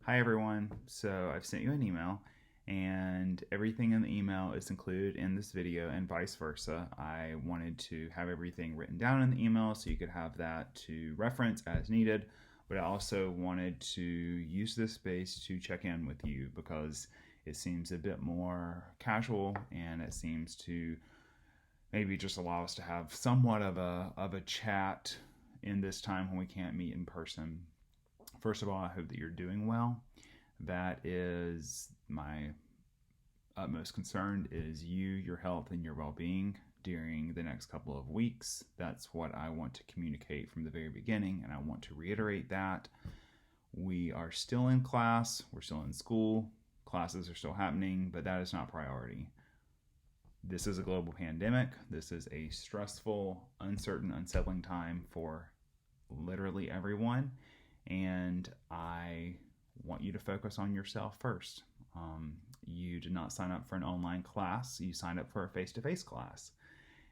Hi everyone, so I've sent you an email and everything in the email is included in this video and vice versa. I wanted to have everything written down in the email so you could have that to reference as needed, but I also wanted to use this space to check in with you because it seems a bit more casual and it seems to maybe just allow us to have somewhat of a chat in this time when we can't meet in person. First of all, I hope that you're doing well. That is my utmost concern is you, your health, and your well-being during the next couple of weeks. That's what I want to communicate from the very beginning, and I want to reiterate that. We are still in class, we're still in school, classes are still happening, but that is not priority. This is a global pandemic. This is a stressful, uncertain, unsettling time for literally everyone. And I want you to focus on yourself first. You did not sign up for an online class. You signed up for a face-to-face class.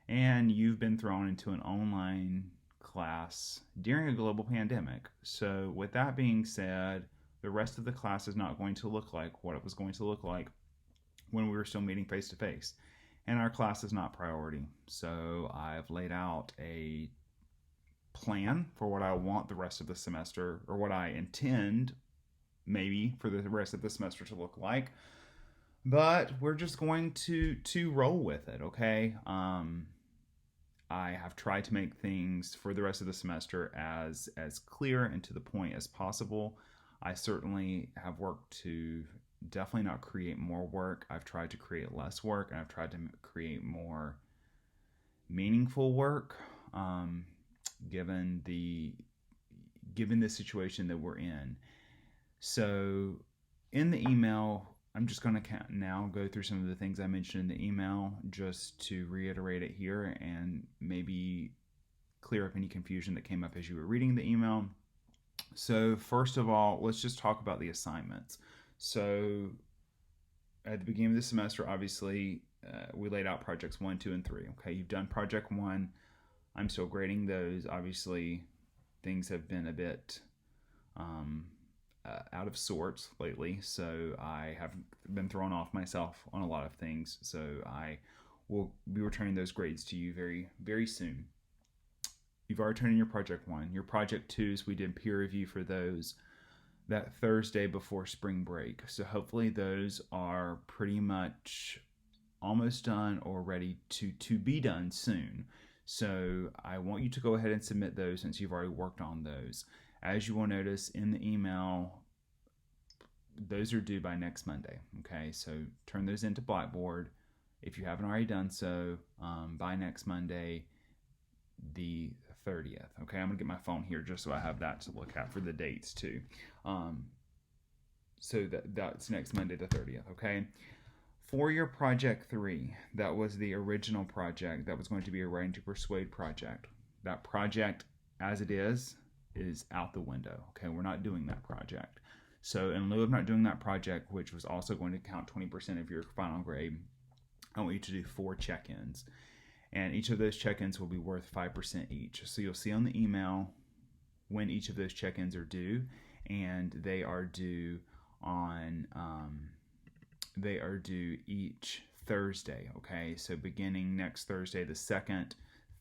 And you've been thrown into an online class during a global pandemic. So with that being said, the rest of the class is not going to look like what it was going to look like when we were still meeting face-to-face. And our class is not priority. So I've laid out a plan for what I want the rest of the semester, or what I intend maybe for the rest of the semester to look like. But we're just going to roll with it, okay? I have tried to make things for the rest of the semester as clear and to the point as possible. I certainly have worked to definitely not create more work. I've tried to create less work, and I've tried to create more meaningful work. Given the situation that we're in. So in the email, I'm just going to now go through some of the things I mentioned in the email just to reiterate it here and maybe clear up any confusion that came up as you were reading the email. So first of all, let's just talk about the assignments. So at the beginning of the semester, obviously, we laid out projects 1, 2, and 3. Okay, you've done project 1. I'm still grading those. Obviously, things have been a bit out of sorts lately, so I have been thrown off myself on a lot of things. So I will be returning those grades to you very, very soon. You've already turned in your project 1. Your project 2s, we did peer review for those that Thursday before spring break. So hopefully those are pretty much almost done or ready to be done soon. So I want you to go ahead and submit those since you've already worked on those. As you will notice in the email, those are due by next Monday. Okay, so turn those into Blackboard if you haven't already done so by next Monday, the 30th. Okay, I'm gonna get my phone here just so I have that to look at for the dates too. So that's next Monday, the 30th. Okay. For your project 3, that was the original project that was going to be a Writing to Persuade project. That project, as it is out the window. Okay, we're not doing that project. So in lieu of not doing that project, which was also going to count 20% of your final grade, I want you to do 4 check-ins. And each of those check-ins will be worth 5% each. So you'll see on the email when each of those check-ins are due, and they are due on... they are due each Thursday, okay? So beginning next Thursday, the 2nd,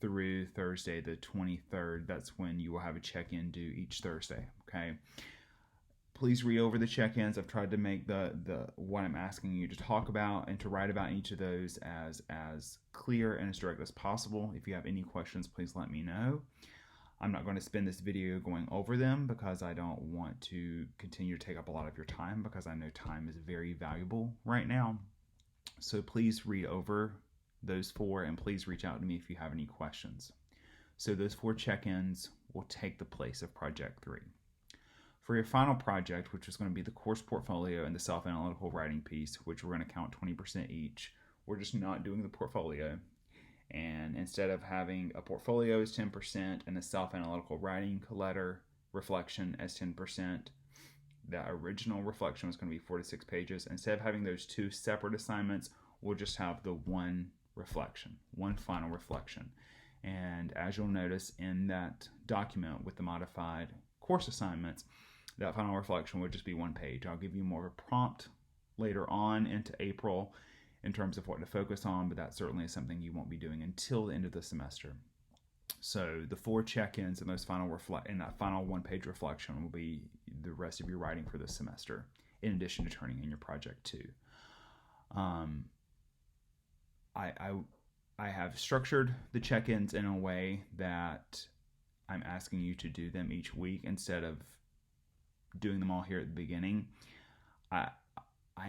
through Thursday, the 23rd, that's when you will have a check-in due each Thursday, okay? Please read over the check-ins. I've tried to make the what I'm asking you to talk about and to write about each of those as clear and as direct as possible. If you have any questions, please let me know. I'm not going to spend this video going over them because I don't want to continue to take up a lot of your time, because I know time is very valuable right now. So please read over those 4 and please reach out to me if you have any questions. So those 4 check-ins will take the place of project 3. For your final project, which is going to be the course portfolio and the self-analytical writing piece, which we're going to count 20% each, we're just not doing the portfolio. And instead of having a portfolio as 10% and a self-analytical writing letter reflection as 10%, the original reflection was going to be 4 to 6 pages. Instead of having those 2 separate assignments, we'll just have the one reflection, one final reflection. And as you'll notice in that document with the modified course assignments, that final reflection would just be 1 page. I'll give you more of a prompt later on into April in terms of what to focus on, but that certainly is something you won't be doing until the end of the semester. So the 4 check-ins and those and that final 1-page reflection will be the rest of your writing for this semester, in addition to turning in your project too. I have structured the check-ins in a way that I'm asking you to do them each week instead of doing them all here at the beginning. I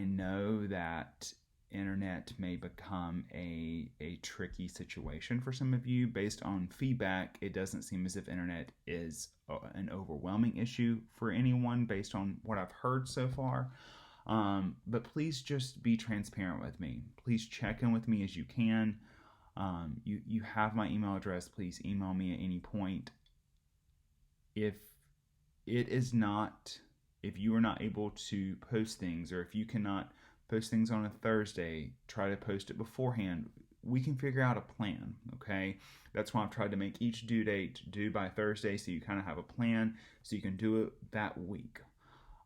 know that internet may become a tricky situation for some of you. Based on feedback, it doesn't seem as if internet is an overwhelming issue for anyone based on what I've heard so far. But please just be transparent with me. Please check in with me as you can. You have my email address. Please email me at any point. If you are not able to post things, or if you cannot post things on a Thursday, try to post it beforehand. We can figure out a plan, okay? That's why I've tried to make each due date due by Thursday, so you kind of have a plan, so you can do it that week.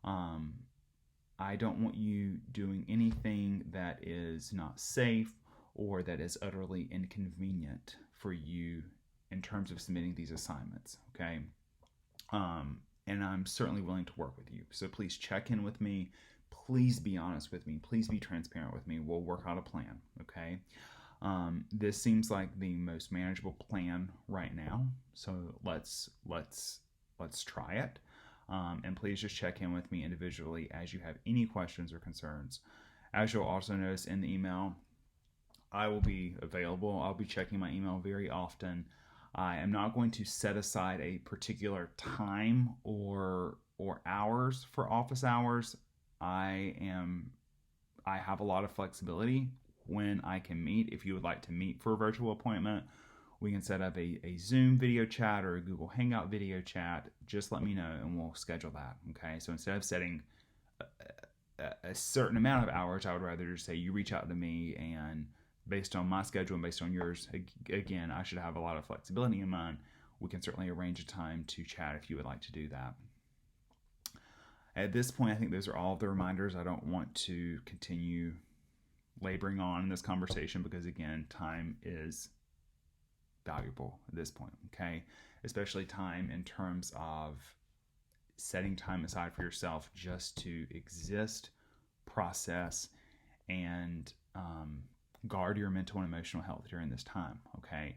I don't want you doing anything that is not safe or that is utterly inconvenient for you in terms of submitting these assignments, okay? And I'm certainly willing to work with you. So please check in with me. Please be honest with me. Please be transparent with me. We'll work out a plan, okay? This seems like the most manageable plan right now. So let's try it. And please just check in with me individually as you have any questions or concerns. As you'll also notice in the email, I will be available. I'll be checking my email very often. I am not going to set aside a particular time or hours for office hours. I have a lot of flexibility when I can meet. If you would like to meet for a virtual appointment, we can set up a Zoom video chat or a Google Hangout video chat. Just let me know and we'll schedule that, okay? So instead of setting a certain amount of hours, I would rather just say you reach out to me, and based on my schedule and based on yours, again, I should have a lot of flexibility in mind. We can certainly arrange a time to chat if you would like to do that. At this point, I think those are all of the reminders. I don't want to continue laboring on in this conversation because, again, time is valuable at this point, okay? Especially time in terms of setting time aside for yourself just to exist, process, and guard your mental and emotional health during this time, okay?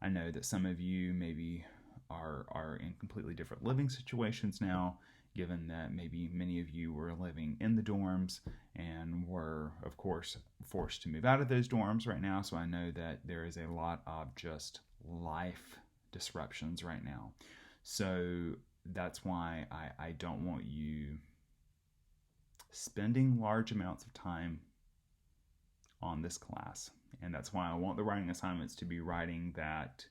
I know that some of you maybe are in completely different living situations now, given that maybe many of you were living in the dorms and were, of course, forced to move out of those dorms right now. So I know that there is a lot of just life disruptions right now. So that's why I don't want you spending large amounts of time on this class. And that's why I want the writing assignments to be writing that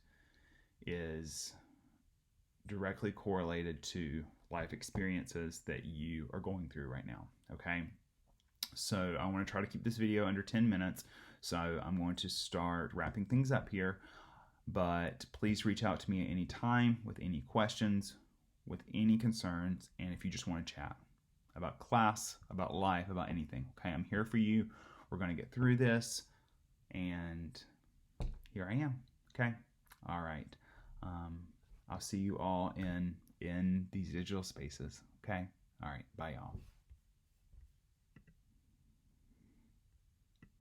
is directly correlated to life experiences that you are going through right now, okay? So I want to try to keep this video under 10 minutes, so I'm going to start wrapping things up here, but please reach out to me at any time with any questions, with any concerns, and if you just want to chat about class, about life, about anything, okay? I'm here for you. We're going to get through this, and here I am, okay? All right. I'll see you all in these digital spaces, okay? All right, bye y'all.